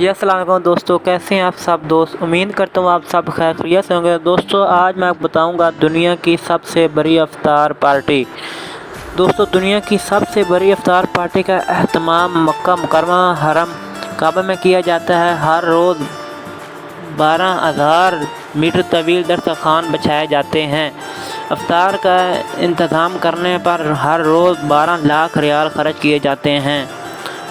जी अस्सलाम वालेकुम दोस्तों, कैसे हैं आप सब दोस्त। उम्मीद करता हूँ आप सब खैरियत से होंगे। दोस्तों आज मैं आपको बताऊंगा दुनिया की सबसे बड़ी इफ्तार पार्टी। दोस्तों दुनिया की सबसे बड़ी इफ्तार पार्टी का एहतमाम मक्का मुकर्रमा हरम काबा में किया जाता है। हर रोज़ 12,000 मीटर तवील दस्तरखान बिछाए जाते हैं। इफ्तार का इंतज़ाम करने पर हर रोज़ 12 लाख रियाल खर्च किए जाते हैं।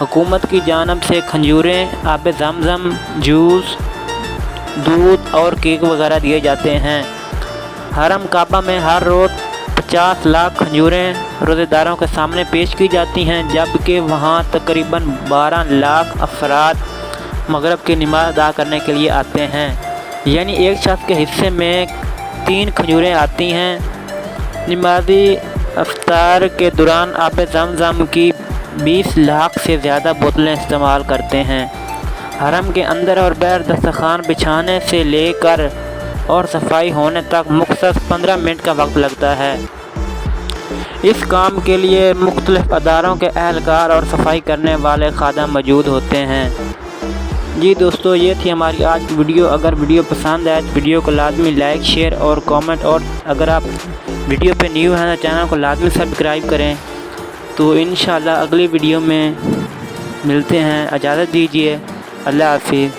हुकूमत की जानिब से खंजूरें, आब ज़मज़म, जूस, दूध और केक वगैरह दिए जाते हैं। हरम काबा में हर रोज़ 50 लाख खंजूरें रोज़ेदारों के सामने पेश की जाती हैं, जबकि वहाँ तकरीबन 12 लाख अफराद मगरिब की नमाज़ अदा करने के लिए आते हैं। यानी एक शख्स के हिस्से में 3 खंजूरें आती हैं। नमाज़ी इफ्तार के दौरान आब ज़मज़म की 20 लाख से ज़्यादा बोतलें इस्तेमाल करते हैं। हरम के अंदर और बाहर दस्तरखान बिछाने से लेकर और सफाई होने तक मुख्तसर 15 मिनट का वक्त लगता है। इस काम के लिए मुख्तलिफ अदारों के एहलकार और सफाई करने वाले खादम मौजूद होते हैं। जी दोस्तों, ये थी हमारी आज की वीडियो। अगर वीडियो पसंद आए तो वीडियो को लाजमी लाइक, शेयर और कमेंट, और अगर आप वीडियो पे न्यू हैं तो चैनल को लाजमी सब्सक्राइब करें। तो इंशाल्लाह अगली वीडियो में मिलते हैं। इजाज़त दीजिए। अल्लाह हाफिज़।